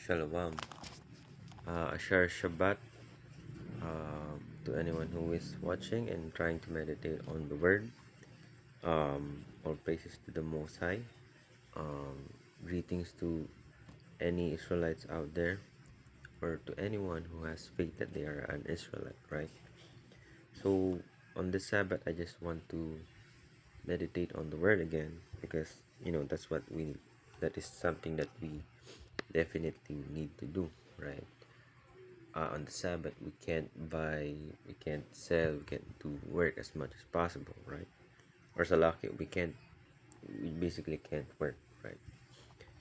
Shalom. Ashar Shabbat to anyone who is watching and trying to meditate on the Word. All praises to the Most High. Greetings to any Israelites out there, or to anyone who has faith that they are an Israelite, right? So, on this Sabbath, I just want to meditate on the Word again because, that's what we need. That is something that we definitely need to do, right? On the Sabbath we can't buy, we can't sell, we can't do work as much as possible, right? Or sa laki, we basically can't work, right?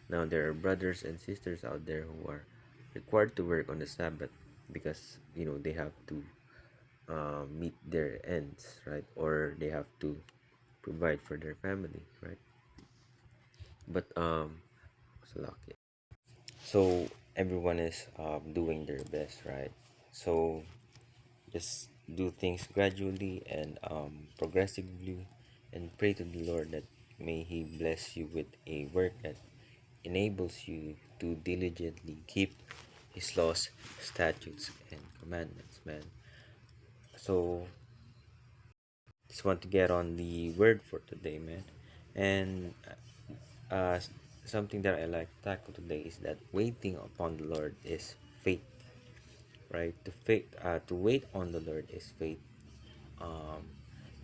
Now there are brothers and sisters out there who are required to work on the Sabbath because they have to meet their ends, right? Or they have to provide for their family, right? But sa laki, so everyone is doing their best, right? So just do things gradually and progressively, and pray to the Lord that may He bless you with a work that enables you to diligently keep His laws, statutes, and commandments, man. So, just want to get on the word for today, man. And uh, something that I like to tackle today is that waiting upon the Lord is faith, right? To wait on the Lord is faith. um,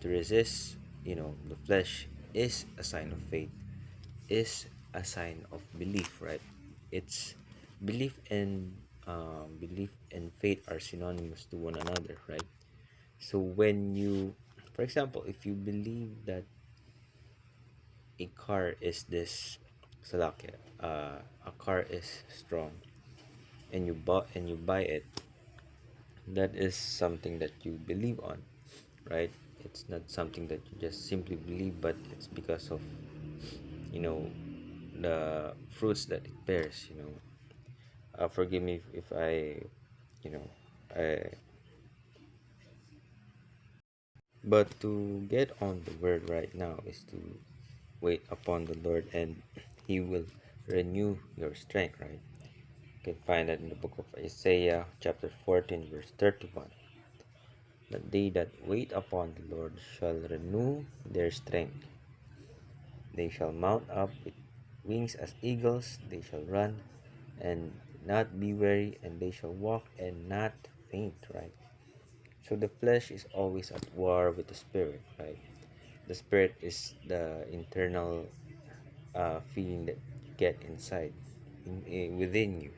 to resist the flesh is a sign of faith, is a sign of belief, right? It's belief and faith are synonymous to one another, right? So when you, for example, if you believe that a car is this salakya, a car is strong, and you buy it, that is something that you believe on, right? It's not something that you just simply believe, but it's because of you know the fruits that it bears. Forgive me if I you know I but to get on the word right now is to wait upon the Lord, and He will renew your strength, right? You can find that in the book of Isaiah chapter 14 verse 31. But they that wait upon the Lord shall renew their strength. They shall mount up with wings as eagles. They shall run and not be weary, and they shall walk and not faint, right? So the flesh is always at war with the spirit, right? The spirit is the internal feeling that you get inside, within you.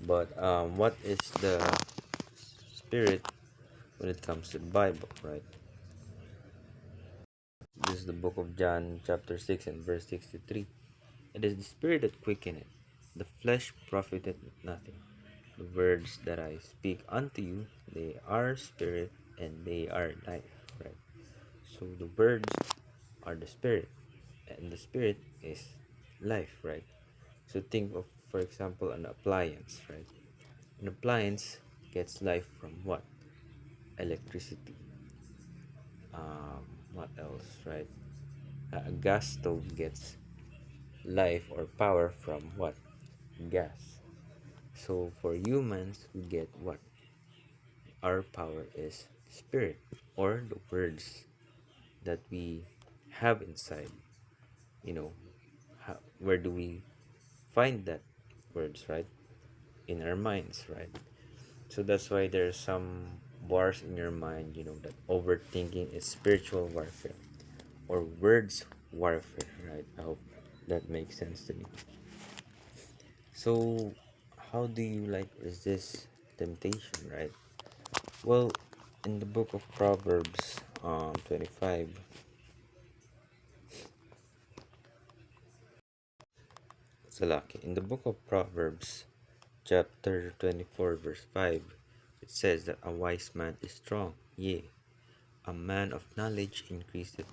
But what is the spirit when it comes to the Bible, right? This is the book of John, chapter 6, and verse 63. It is the spirit that quickeneth, the flesh profiteth nothing. The words that I speak unto you, they are spirit and they are life, right? So the words are the spirit, and the spirit is life, right? So think of, for example, an appliance, right? An appliance gets life from what? Electricity. What else, right? A gas stove gets life or power from what? Gas. So for humans, we get what? Our power is spirit, or the words that we have inside. You know, where do we find that words, right? In our minds, right? So that's why there's some wars in your mind, that overthinking is spiritual warfare or words warfare, right? I hope that makes sense to me. So, how do you resist temptation, right? Well, in the book of Proverbs, 25, Salaki, in the book of Proverbs, chapter 24, verse 5, it says that a wise man is strong, yea, a man of knowledge increaseth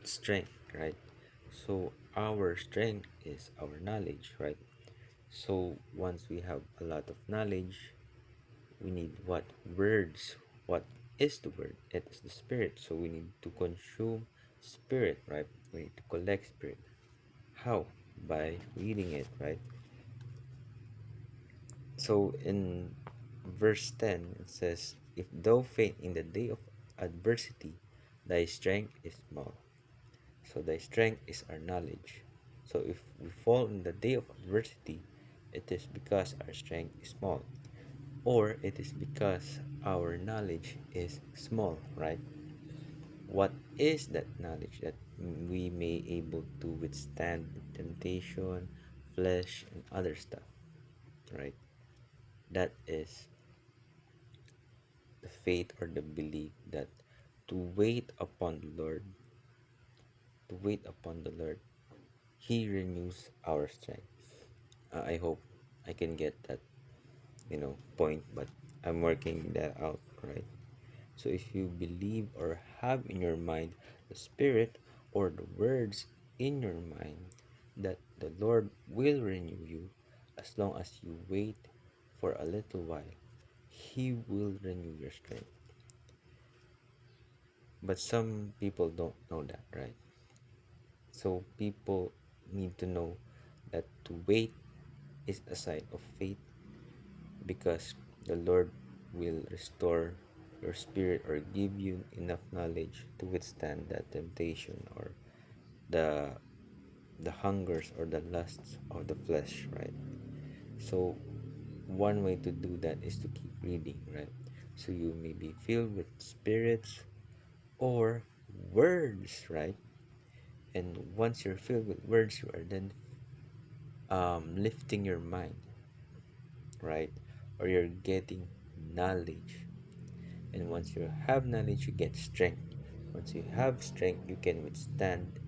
strength, right? So, our strength is our knowledge, right? So, once we have a lot of knowledge, we need what? Words. What is the word? It is the spirit. So we need to consume spirit, right? We need to collect spirit. How? By reading it, right? So in verse 10, it says, "If thou faint in the day of adversity, thy strength is small." So thy strength is our knowledge. So if we fall in the day of adversity, it is because our strength is small, or it is because our knowledge is small, right? What is that knowledge that we may able to withstand temptation, flesh, and other stuff, right? That is the faith or the belief that to wait upon the Lord, to wait upon the Lord, He renews our strength. I hope I can get that, point, but I'm working that out, right? So if you believe or have in your mind the Spirit or the words in your mind that the Lord will renew you as long as you wait for a little while, He will renew your strength. But some people don't know that, right? So people need to know that to wait is a sign of faith, because the Lord will restore your spirit or give you enough knowledge to withstand that temptation or the the hungers or the lusts of the flesh, right? So one way to do that is to keep reading, right? So you may be filled with spirits or words, right? And once you're filled with words, you are then lifting your mind, right? Or you're getting knowledge. And once you have knowledge, you get strength. Once you have strength, you can withstand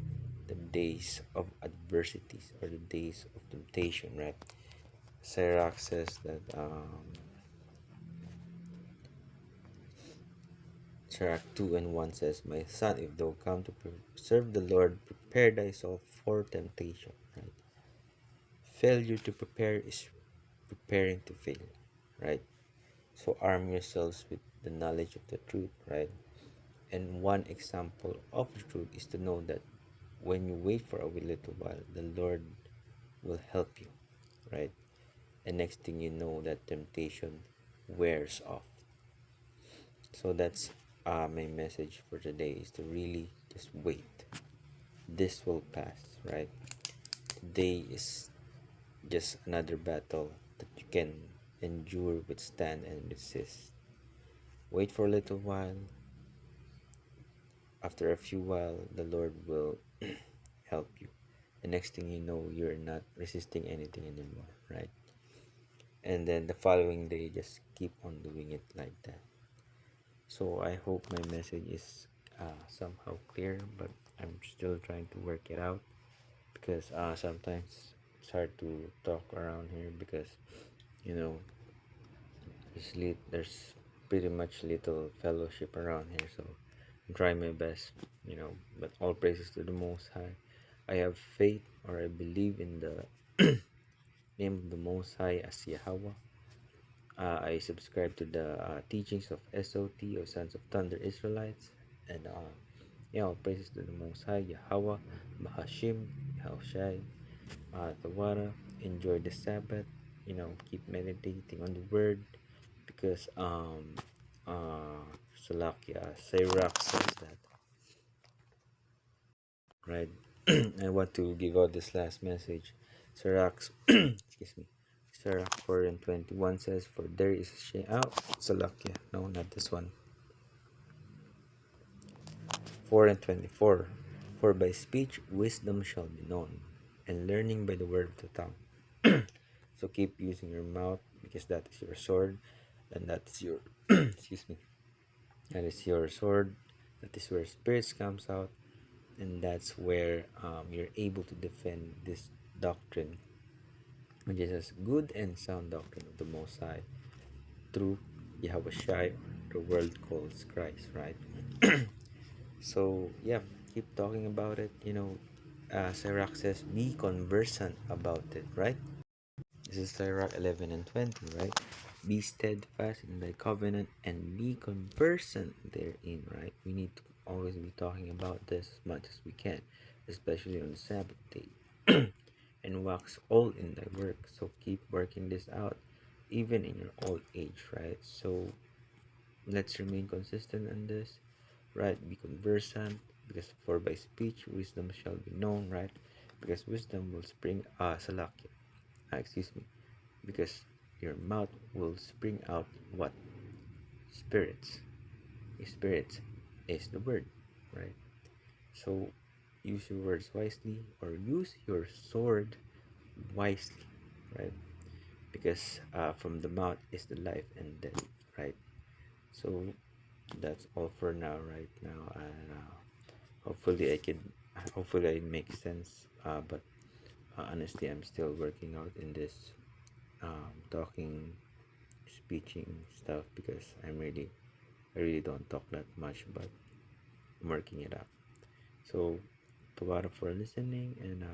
the days of adversities or the days of temptation, right? Sirach says that, Sirach 2 and 1 says, "My son, if thou come to serve the Lord, prepare thyself for temptation." Right? Failure to prepare is preparing to fail, right? So arm yourselves with the knowledge of the truth, right? And one example of the truth is to know that when you wait for a little while, the Lord will help you, right? And next thing you know, that temptation wears off. So that's my message for today, is to really just wait. This will pass, right? Today is just another battle that you can endure, withstand, and resist. Wait for a little while. After a few while, the Lord will help you. The next thing you know, you're not resisting anything anymore, right? And then the following day, just keep on doing it like that. So I hope my message is somehow clear, but I'm still trying to work it out, because sometimes it's hard to talk around here, because you know there's pretty much little fellowship around here. So I'm trying my best, but all praises to the Most High. I have faith, or I believe in the name of the Most High as Yahweh. I subscribe to the teachings of SOT, or Sons of Thunder Israelites, and all praises to the Most High Yahweh, Bahashim, Yahushai, Tawara. Enjoy the Sabbath. Keep meditating on the Word, because Salakia Sirach says that, right? I want to give out this last message. Sirach, excuse me. Sirach 4 and 21 says, "For there is a shame." Oh, Salakia. No, not this one. 4 and 24. "For by speech wisdom shall be known, and learning by the word of the tongue." So keep using your mouth, because that is your sword, and that's your excuse me. That is your sword. That is where spirits comes out, and that's where you're able to defend this doctrine, which is a good and sound doctrine of the Most High, through Yahweh Shai, the world calls Christ, right? So yeah, keep talking about it. Sirach says, "Be conversant about it," right? This is Sirach 11 and 20, right? "Be steadfast in thy covenant, and be conversant therein," right? We need to always be talking about this as much as we can, especially on the Sabbath day. "And wax all in thy work." So keep working this out. even in your old age, right? So let's remain consistent in this, right? Be conversant, because for by speech wisdom shall be known, right? Because wisdom will spring salaki, excuse me, because your mouth will spring out what? Spirits. Spirits is the word, right? So use your words wisely, or use your sword wisely, right? Because from the mouth is the life and death, right? So that's all for now, right now, and hopefully hopefully I make sense. But honestly, I'm still working out in this talking, speaking stuff, because I really don't talk that much, but I'm working it out. So, Tawada for listening, and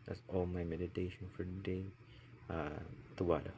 that's all my meditation for the day. Tawada.